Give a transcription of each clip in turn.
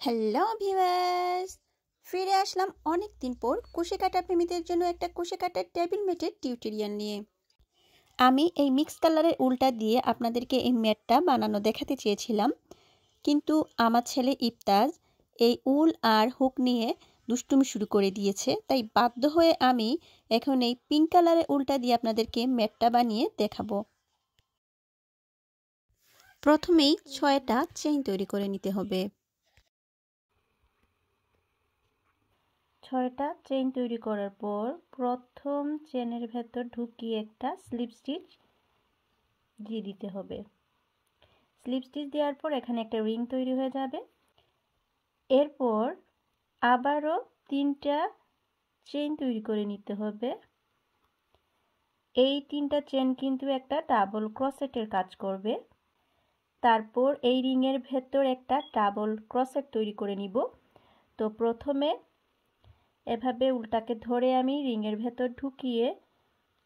Hello viewers, ফিরে আসলাম অনেক দিন পর কুশিকাটা প্রেমীদের জন্য একটা কুশিকাটার টেবিল ম্যাটের টিউটোরিয়াল নিয়ে। আমি এই মিক্স কালারের উলটা দিয়ে আপনাদেরকে এই ম্যাটটা বানানো দেখাতে চেয়েছিলাম, কিন্তু আমার ছেলে ইফতাজ এই উল আর হুক নিয়ে দুষ্টুমি শুরু করে দিয়েছে। তাই বাধ্য হয়ে আমি এখন এই পিঙ্ক কালারের উলটা দিয়ে আপনাদেরকে ম্যাটটা বানিয়ে দেখাবো। প্রথমেই 6টা চেইন তৈরি করে নিতে হবে। 6টা চেইন তৈরি করার পর প্রথম চেনের ভেতর ঢুকিয়ে একটা স্লিপ স্টিচ দিয়ে দিতে হবে। স্লিপ স্টিচ দেওয়ার পর এখানে একটা রিং তৈরি হয়ে যাবে। এরপর আবারও 3টা চেইন তৈরি করে নিতে হবে। এই 3টা চেন কিন্তু একটা ডাবল ক্রসেটের কাজ করবে। তারপর এই রিংয়ের ভেতর একটা ডাবল ক্রসেট তৈরি করে নিব। তো প্রথমে এভাবে উলটাকে ধরে আমি রিংয়ের ভেতর ঢুকিয়ে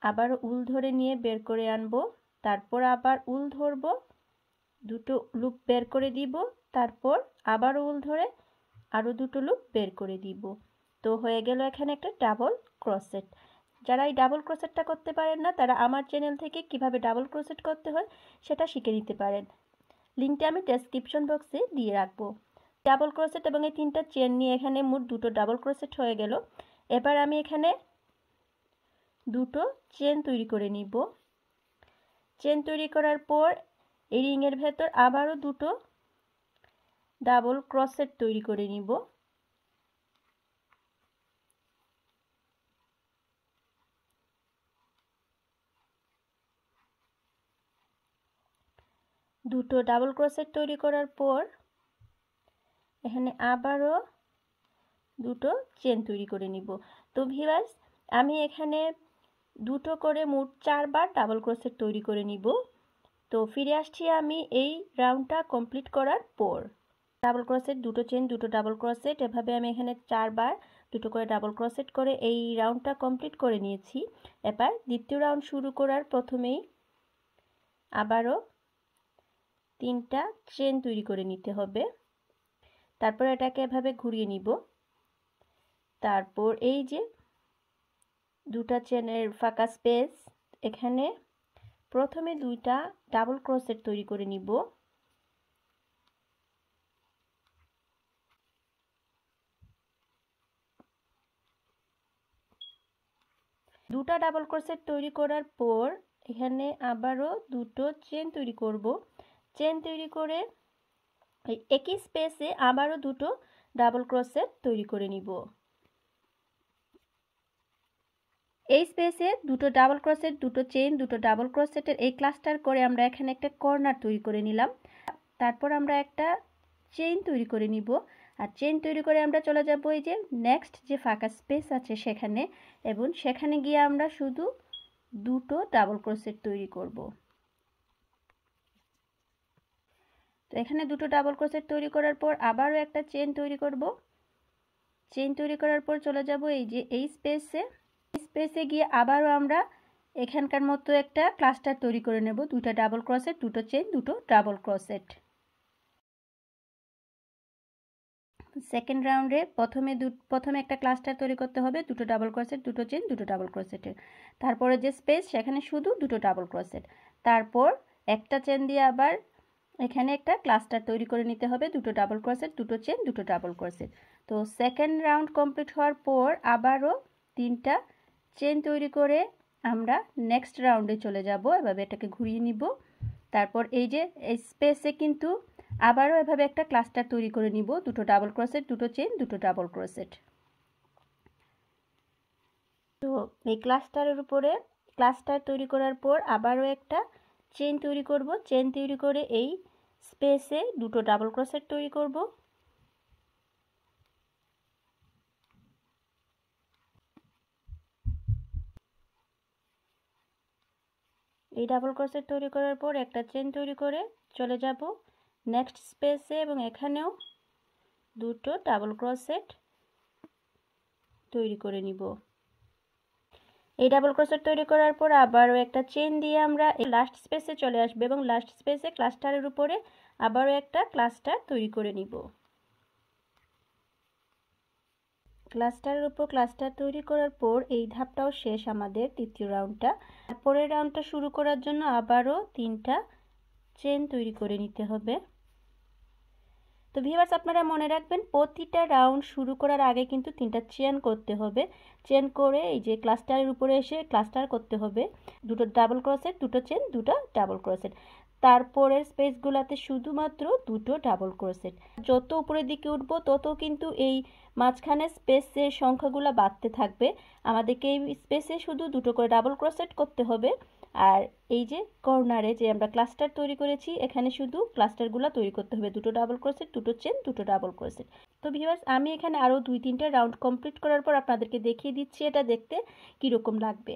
আবার উল ধরে নিয়ে বের করে আনব। তারপর আবার উল ধরব, দুটো লুপ বের করে দিব। তারপর আবার উল ধরে আরও দুটো লুপ বের করে দিব। তো হয়ে গেল এখানে একটা ডাবল ক্রসেট। যারা এই ডাবল ক্রসেটটা করতে পারেন না, তারা আমার চ্যানেল থেকে কিভাবে ডাবল ক্রসেট করতে হয় সেটা শিখে নিতে পারেন। লিঙ্কটা আমি ডেসক্রিপশন বক্সে দিয়ে রাখবো। ডাবল ক্রসেট এবং এই 3টা চেন নিয়ে এখানে মোট দুটো ডাবল ক্রসেট হয়ে গেল। এবার আমি এখানে দুটো চেন তৈরি করে নিব। চেন তৈরি করার পর এই রিংয়ের ভেতর আবারও দুটো ডাবল ক্রসেট তৈরি করে নিব। দুটো ডাবল ক্রসেট তৈরি করার পর এখানে আবারও দুটো চেন তৈরি করে নিব। তো ভিউয়ার্স, আমি এখানে দুটো করে মোট 4বার ডাবল ক্রসেট তৈরি করে নিব। তো ফিরে আসছি আমি এই রাউন্ডটা কমপ্লিট করার পর। ডাবল ক্রসেট, দুটো চেন, দুটো ডাবল ক্রসেট, এভাবে আমি এখানে 4বার দুটো করে ডাবল ক্রসেট করে এই রাউন্ডটা কমপ্লিট করে নিয়েছি। এবার দ্বিতীয় রাউন্ড শুরু করার প্রথমেই আবারও 3টা চেন তৈরি করে নিতে হবে। তারপর এটাকে এভাবে ঘুরিয়ে নিব। তারপর এই যে দুটা চেনের ফাঁকা স্পেস, এখানে প্রথমে 2টা ডাবল ক্রসেট তৈরি করে নিব। দুটা ডাবল ক্রসেট তৈরি করার পর এখানে আবারও দুটো চেন তৈরি করব। চেন তৈরি করে এই একই স্পেসে আবারও দুটো ডাবল ক্রসেট তৈরি করে নিব। এই স্পেসে দুটো ডাবল ক্রসেট, দুটো চেইন, দুটো ডাবল ক্রসেটের এই ক্লাস্টার করে আমরা এখানে একটা কর্নার তৈরি করে নিলাম। তারপর আমরা একটা চেইন তৈরি করে নিব। আর চেইন তৈরি করে আমরা চলে যাব এই যে নেক্সট যে ফাঁকা স্পেস আছে সেখানে, এবং সেখানে গিয়ে আমরা শুধু দুটো ডাবল ক্রসেট তৈরি করব। তো এখানে দুটো ডাবল ক্রসেট তৈরি করার পর আবারও একটা চেইন তৈরি করব। চেইন তৈরি করার পর চলে যাব এই যে এই স্পেসে গিয়ে আবারও আমরা এখানকার মতো একটা ক্লাস্টার তৈরি করে নেব। দুটো ডাবল ক্রসেট, দুটো চেইন, দুটো ডাবল ক্রসেট। সেকেন্ড রাউন্ডে প্রথমে একটা ক্লাস্টার তৈরি করতে হবে, দুটো ডাবল ক্রসেট, দুটো চেইন, দুটো ডাবল ক্রসেটের। তারপরে যে স্পেস সেখানে শুধু দুটো ডাবল ক্রসেট। তারপর একটা চেন দিয়ে আবার এখানে একটা ক্লাস্টার তৈরি করে নিতে হবে, দুটো ডাবল ক্রসেট, দুটো চেন, দুটো ডাবল ক্রসেট। তো সেকেন্ড রাউন্ড কমপ্লিট হওয়ার পর আবারও 3টা চেন তৈরি করে আমরা নেক্সট রাউন্ডে চলে যাব। এভাবে এটাকে ঘুরিয়ে নিব। তারপর এই যে এই স্পেসে কিন্তু আবারও এভাবে একটা ক্লাস্টার তৈরি করে নিব, দুটো ডাবল ক্রসেট, দুটো চেইন, দুটো ডাবল ক্রসেট। তো এই ক্লাস্টারের উপরে ক্লাস্টার তৈরি করার পর আবারও একটা চেইন তৈরি করব। চেইন তৈরি করে এই স্পেসে দুটো ডাবল ক্রসেট তৈরি করব। এই ডাবল ক্রসেট তৈরি করার পর একটা চেইন তৈরি করে চলে যাব নেক্সট স্পেসে, এবং এখানেও দুটো ডাবল ক্রসেট তৈরি করে নিব। এই ডাবল ক্রসেট তৈরি করার পর আবারও একটা চেইন দিয়ে আমরা এই লাস্ট স্পেসে চলে আসবে, এবং লাস্ট স্পেসে ক্লাস্টারের উপরে আবারও একটা ক্লাস্টার তৈরি করে নিব। ক্লাস্টারের উপর ক্লাস্টার তৈরি করার পর এই ধাপটাও শেষ আমাদের তৃতীয় রাউন্ডটা। তারপরের রাউন্ডটা শুরু করার জন্য আবারও 3টা চেন তৈরি করে নিতে হবে। তো ভিউয়ার্স আপনারা মনে রাখবেন প্রতিটা রাউন্ড শুরু করার আগে কিন্তু 3টা চেন করতে হবে। চেন করে এই যে ক্লাস্টারের উপরে এসে ক্লাস্টার করতে হবে, দুটো ডাবল ক্রোশেট, দুটো চেন, দুটো ডাবল ক্রোশেট। তারপরের স্পেসগুলোতে শুধুমাত্র দুটো ডাবল ক্রোশেট। যত উপরের দিকে উঠবো তত কিন্তু এই মাঝখানে স্পেসের সংখ্যাগুলো বাড়তে থাকবে। আমাদেরকে এই স্পেসে শুধু দুটো করে ডাবল ক্রোশেট করতে হবে। আর এই যে কর্নারে যে আমরা ক্লাস্টার তৈরি করেছি এখানে শুধু ক্লাস্টারগুলো তৈরি করতে হবে, দুটো ডাবল ক্রোশেট, দুটো চেন, দুটো ডাবল ক্রোশেট। তো ভিউয়ার্স আমি এখানে আরও 2-3টা রাউন্ড কমপ্লিট করার পর আপনাদেরকে দেখিয়ে দিচ্ছি এটা দেখতে কীরকম লাগবে।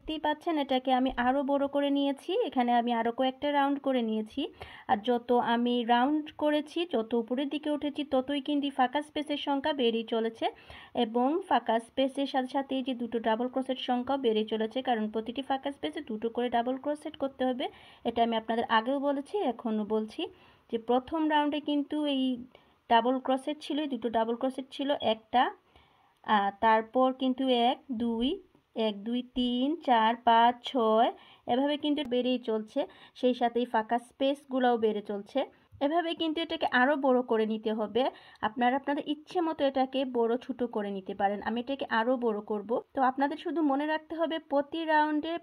দেখতেই পাচ্ছেন এটাকে আমি আরও বড় করে নিয়েছি, এখানে আমি আরও কয়েকটা রাউন্ড করে নিয়েছি। আর যত আমি রাউন্ড করেছি, যত উপরের দিকে উঠেছি ততই কিন্তু ফাঁকা স্পেসের সংখ্যা বেড়েই চলেছে এবং ফাঁকা স্পেসের সাথে সাথে এই যে দুটো ডাবল ক্রোশেট সংখ্যাও বেড়ে চলেছে, কারণ প্রতিটি ফাঁকা স্পেসে দুটো করে ডাবল ক্রোশেট করতে হবে। এটা আমি আপনাদের আগেও বলেছি, এখনও বলছি যে প্রথম রাউন্ডে কিন্তু এই ডাবল ক্রোশেট ছিল, এই দুটো ডাবল ক্রোশেট ছিল একটা, তারপর কিন্তু 1 2 1 2 3 4 5 6 এভাবে কিন্তু বেড়েই চলছে, সেই সাথেই ফাঁকা স্পেসগুলোও বেড়ে চলছে। এভাবে কিন্তু এটাকে আরও বড় করে নিতে হবে। আপনারা আপনাদের ইচ্ছে মতো এটাকে বড় ছোট করে নিতে পারেন। আমি এটাকে আরও বড় করব। তো আপনাদের শুধু মনে রাখতে হবে প্রতি রাউন্ডে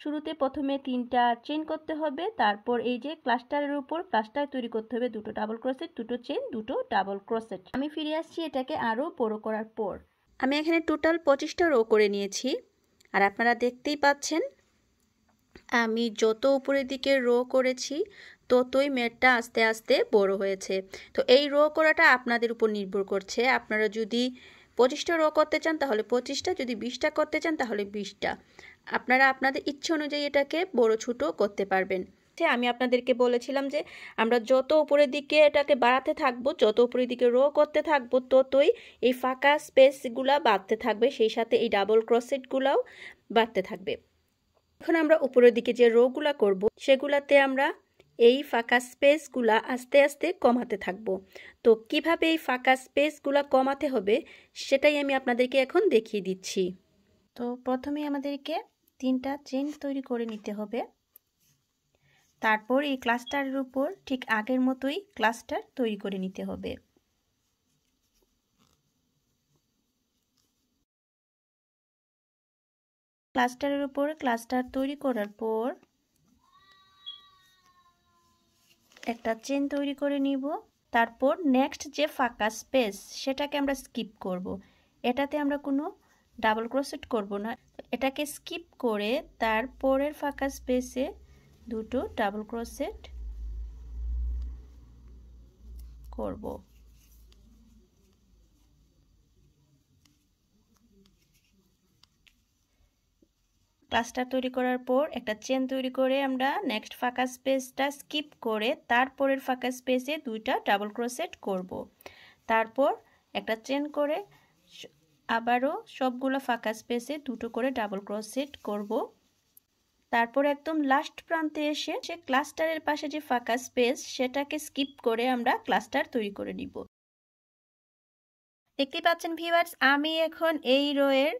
শুরুতে প্রথমে 3টা চেন করতে হবে, তারপর এই যে ক্লাস্টারের উপর ক্লাস্টার তৈরি করতে হবে, দুটো ডাবল ক্রোশেট, দুটো চেন, দুটো ডাবল ক্রোশেট। আমি ফিরে আসছি এটাকে আরও বড় করার পর। আমি এখানে টোটাল 25টা রো করে নিয়েছি আর আপনারা দেখতেই পাচ্ছেন আমি যত উপরের দিকে রো করেছি ততই মেটটা আস্তে আস্তে বড় হয়েছে। তো এই রো করাটা আপনাদের উপর নির্ভর করছে। আপনারা যদি 25টা রো করতে চান তাহলে 25টা, যদি 20টা করতে চান তাহলে 20টা। আপনারা আপনাদের ইচ্ছে অনুযায়ী এটাকে বড় ছোট করতে পারবেন। আমি আপনাদেরকে বলেছিলাম যে আমরা যত উপরের দিকে এটাকে বাড়াতে থাকবো, যত উপরের দিকে রো করতে থাকবো ততই এই ফাঁকা স্পেসগুলা বাড়তে থাকবে, সেই সাথে এই ডাবল ক্রোশেটগুলাও বাড়তে থাকবে। এখন আমরা উপরের দিকে যে রোগুলা করব সেগুলাতে আমরা এই ফাঁকা স্পেসগুলা আস্তে আস্তে কমাতে থাকবো। তো কিভাবে এই ফাঁকা স্পেসগুলা কমাতে হবে সেটাই আমি আপনাদেরকে এখন দেখিয়ে দিচ্ছি। তো প্রথমে আমাদেরকে 3টা চেন তৈরি করে নিতে হবে, তারপর এই ক্লাস্টারের উপর ঠিক আগের মতোই ক্লাস্টার তৈরি করে নিতে হবে। ক্লাস্টারের উপর ক্লাস্টার তৈরি করার পর একটা চেন তৈরি করে নিব, তারপর নেক্সট যে ফাঁকা স্পেস সেটাকে আমরা স্কিপ করব। এটাতে আমরা কোনো ডাবল ক্রোশেট করব না, এটাকে স্কিপ করে তারপরের ফাঁকা স্পেসে দুটো ডাবল ক্রোশেট করব। ক্লাস্টার তৈরি করার পর একটা চেন তৈরি করে আমরা নেক্সট ফাঁকা স্পেসটা স্কিপ করে তারপরের ফাঁকা স্পেসে দুইটা ডাবল ক্রোশেট করব। তারপর একটা চেন করে আবারও সবগুলো ফাঁকা স্পেসে দুটো করে ডাবল ক্রোশেট করব। তারপর একদম লাস্ট প্রান্তে এসে সে ক্লাস্টারের পাশে যে ফাঁকা স্পেস সেটাকে স্কিপ করে আমরা ক্লাস্টার তৈরি করে নিব। দেখতে পাচ্ছেন ভিউয়ার্স আমি এখন এই রোয়ের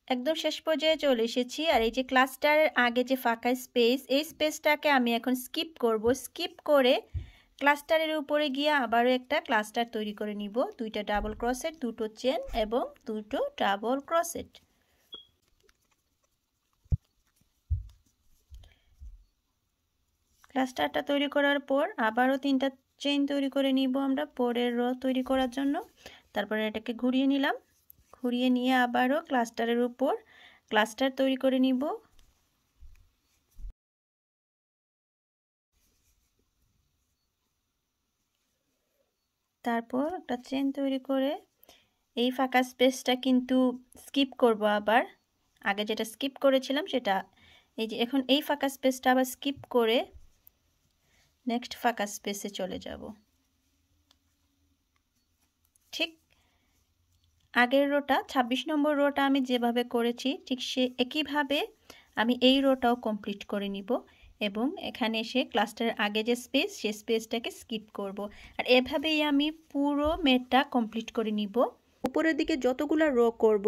একদম শেষ পর্যায়ে চলে এসেছি। আর এই যে ক্লাস্টারের আগে যে ফাঁকা স্পেস, এই স্পেসটাকে আমি এখন স্কিপ করব। স্কিপ করে ক্লাস্টারের উপরে গিয়ে আবারও একটা ক্লাস্টার তৈরি করে নিব, দুইটা ডাবল ক্রোশেট, দুটো চেন এবং দুটো ডাবল ক্রোশেট। ক্লাস্টারটা তৈরি করার পর আবারও 3টা চেইন তৈরি করে নিব আমরা পরের রো তৈরি করার জন্য। তারপরে এটাকে ঘুরিয়ে নিলাম, ঘুরিয়ে নিয়ে আবারও ক্লাস্টারের উপর ক্লাস্টার তৈরি করে নিব। তারপর একটা চেন তৈরি করে এই ফাঁকা স্পেসটা কিন্তু স্কিপ করব, আবার আগে যেটা স্কিপ করেছিলাম সেটা এই যে এখন এই ফাঁকা স্পেসটা আবার স্কিপ করে নেক্সট ফাঁকা স্পেসে চলে যাব। ঠিক আগের রোটা 26 নম্বর রোটা আমি যেভাবে করেছি ঠিক সে একইভাবে আমি এই রোটাও কমপ্লিট করে নিব এবং এখানে এসে ক্লাস্টারের আগে যে স্পেস সেই স্পেসটাকে স্কিপ করব। আর এভাবেই আমি পুরো মেটটা কমপ্লিট করে নিব। উপরের দিকে যতগুলো রো করব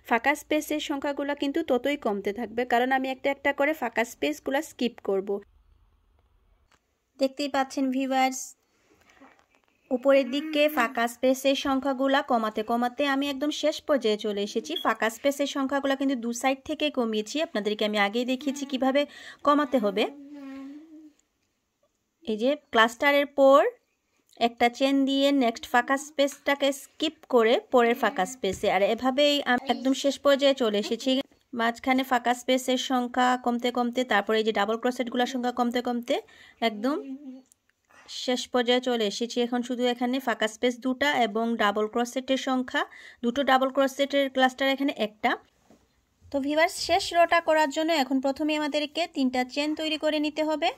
ফাঁকা স্পেসের সংখ্যাগুলো কিন্তু ততই কমতে থাকবে, কারণ আমি একটা একটা করে ফাঁকা স্পেসগুলো স্কিপ করব। দেখতেই পাচ্ছেন ভিউয়ার্স, উপরের দিকে ফাঁকা স্পেসের সংখ্যাগুলো কমাতে কমাতে আমি একদম শেষ পর্যায়ে চলে এসেছি। ফাঁকা স্পেসের সংখ্যাগুলো কিন্তু দু সাইড থেকে কমিয়েছি, আপনাদেরকে আমি আগেই দেখিয়েছি কিভাবে কমাতে হবে। এই যে ক্লাস্টারের পর একটা চেন দিয়ে নেক্সট ফাঁকা স্পেসটাকে স্কিপ করে পরের ফাঁকা স্পেসে, আর এভাবেই আমি একদম শেষ পর্যায়ে চলে এসেছি। মাঝখানে ফাঁকা স্পেসের সংখ্যা কমতে কমতে, তারপরে এই যে ডাবল ক্রোশেটগুলোর সংখ্যা কমতে কমতে একদম শেষ পর্যায়ে চলে এসেছি। এখন শুধু এখানে ফাঁকা স্পেস দুটা এবং ডাবল ক্রোশেটের সংখ্যা দুটো, ডাবল ক্রোশেটের ক্লাস্টার এখানে একটা। তো ভিউয়ার্স, শেষ রোটা করার জন্য এখন প্রথমে আমাদেরকে 3টা চেন তৈরি করে নিতে হবে।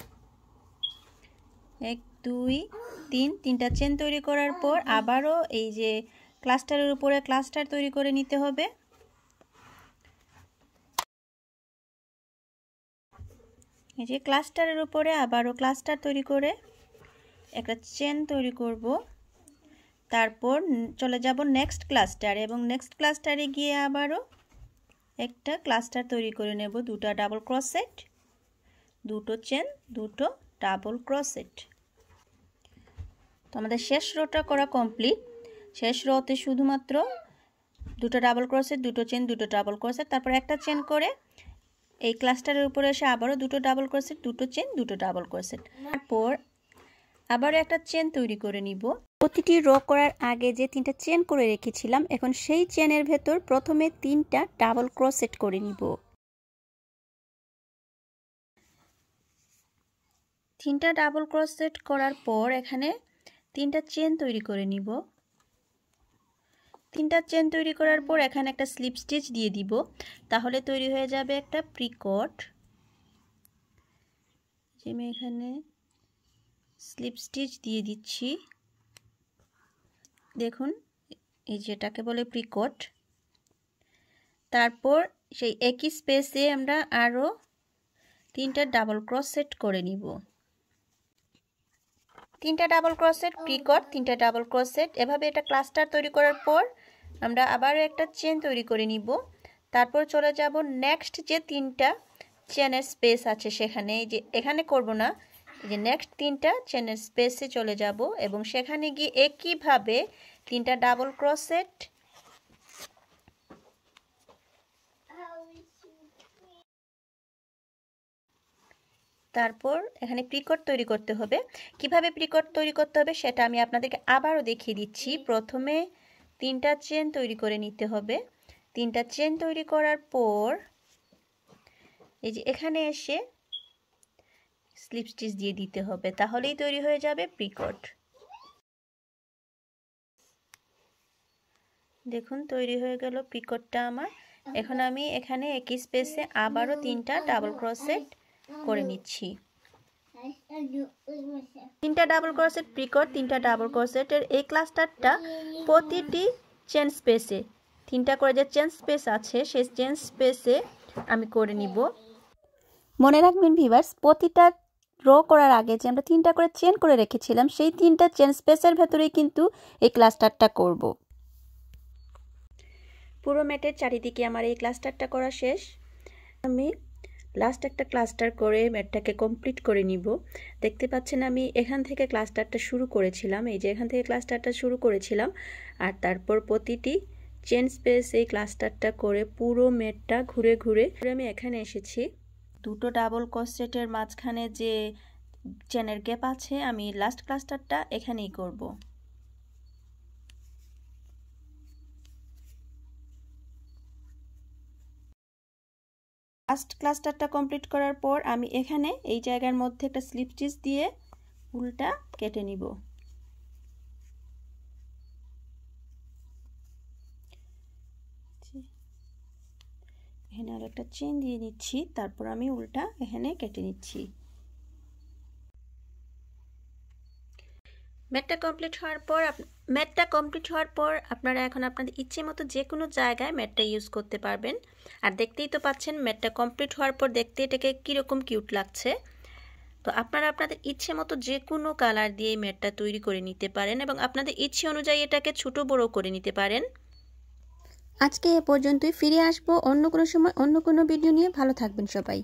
1 2 3, 3টা চেন তৈরি করার পর আবারও এই যে ক্লাস্টারের উপরে ক্লাস্টার তৈরি করে নিতে হবে। এই যে ক্লাস্টারের উপরে আবারও ক্লাস্টার তৈরি করে একটা চেন তৈরি করব। তারপর চলে যাব নেক্সট ক্লাস্টারে এবং নেক্সট ক্লাস্টারে গিয়ে আবারও একটা ক্লাস্টার তৈরি করে নেব। দুটো ডাবল ক্রোশেট, দুটো চেন, দুটো ডাবল ক্রোশেট। তো আমাদের শেষ রোটা করা কমপ্লিট। শেষ রোতে শুধুমাত্র দুটো ডাবল ক্রোশেট, দুটো চেন, দুটো ডাবল ক্রোশেট, তারপর একটা চেন করে এই ক্লাস্টারের উপরে এসে আবারও দুটো ডাবল ক্রোশেট, দুটো চেন, দুটো ডাবল ক্রোশেট। তারপর আবারও একটা চেন তৈরি করে নিব। প্রতিটি রো করার আগে যে 3টা চেন করে রেখেছিলাম, এখন সেই চেনের ভেতর প্রথমে 3টা ডাবল ক্রোশেট করে নিব। 3টা ডাবল ক্রোশেট করার পর এখানে 3টা চেন তৈরি করে নিব। 3টা চেন তৈরি করার পর এখানে একটা স্লিপ স্টিচ দিয়ে দিব, তাহলে তৈরি হয়ে যাবে একটা প্রিকট। আমি এখানে স্লিপ স্টিচ দিয়ে দিচ্ছি, দেখুন এই যেটাকে বলে প্রিকট। তারপর সেই একই স্পেসে আমরা আরও 3টা ডাবল ক্রোশেট করে নিব। 3টা ডাবল ক্রোশেট প্রিকট, 3টা ডাবল ক্রোশেট, এভাবে এটা ক্লাস্টার তৈরি করার পর আমরা আবারও একটা চেন তৈরি করে নিব। তারপর চলে যাব নেক্সট যে 3টা চেনের স্পেস আছে সেখানে, এই যে এখানে করব না, এই যে নেক্সট 3টা চেনের স্পেসে চলে যাব এবং সেখানে গিয়ে একইভাবে 3টা ডাবল ক্রোশেট, তারপর এখানে প্রিকট তৈরি করতে হবে। কিভাবে প্রিকট তৈরি করতে হবে সেটা আমি আপনাদেরকে আবারও দেখিয়ে দিচ্ছি। প্রথমে 3টা চেন তৈরি করে নিতে হবে। 3টা চেন তৈরি করার পর এই যে এখানে এসে স্লিপ স্টিচ দিয়ে দিতে হবে, তাহলেই তৈরি হয়ে যাবে প্রিকট। দেখুন তৈরি হয়ে গেল প্রিকটটা আমার। এখন আমি এখানে একই স্পেসে আবারও 3টা ডাবল ক্রোশেট করে নিচ্ছি। 3টা ডাবল ক্রোশেট প্রিকট, 3টা ডাবল ক্রোশেটের এই ক্লাস্টারটা প্রতিটি চেন স্পেসে 3টা করে যে চেন স্পেস আছে সেই চেন স্পেসে আমি করে নিব। মনে রাখবেন ভিউয়ার্স, প্রতিটা রো করার আগে যে আমরা 3টা করে চেন করে রেখেছিলাম সেই 3টা চেন স্পেসের ভেতরেই কিন্তু এই ক্লাস্টারটা করব। পুরো ম্যাটের চারিদিকে আমার এই ক্লাস্টারটা করা শেষ। আমি লাস্ট একটা ক্লাস্টার করে ম্যাটটাকে কমপ্লিট করে নিব। দেখতে পাচ্ছেন আমি এখান থেকে ক্লাস্টারটা শুরু করেছিলাম, এই যে এখান থেকে ক্লাস্টারটা শুরু করেছিলাম, আর তারপর প্রতিটি চেন স্পেস এই ক্লাস্টারটা করে পুরো ম্যাটটা ঘুরে ঘুরে আমি এখানে এসেছি। দুটো ডাবল ক্রোশেটের মাঝখানে যে চেনের গ্যাপ আছে আমি লাস্ট ক্লাস্টারটা এখানেই করব। লাস্ট ক্লাস্টারটা কমপ্লিট করার পর আমি এখানে এই জায়গার মধ্যে একটা স্লিপ স্টিচ দিয়ে উল্টা কেটে নিব। এখানে আর একটা চেন দিয়ে নিচ্ছি, তারপর আমি উল্টা এখানে কেটে নিচ্ছি। ম্যাটটা কমপ্লিট হওয়ার পর আপনারা এখন আপনাদের ইচ্ছে মতো যে কোনো জায়গায় ম্যাটটা ইউজ করতে পারবেন। আর দেখতেই তো পাচ্ছেন ম্যাটটা কমপ্লিট হওয়ার পর দেখতে এটাকে কীরকম কিউট লাগছে। তো আপনারা আপনাদের ইচ্ছে মতো যে কোনো কালার দিয়ে ম্যাটটা তৈরি করে নিতে পারেন এবং আপনাদের ইচ্ছে অনুযায়ী এটাকে ছোটো বড়ো করে নিতে পারেন। আজকে এ পর্যন্তই, ফিরে আসবো অন্য কোনো সময় অন্য কোনো ভিডিও নিয়ে। ভালো থাকবেন সবাই।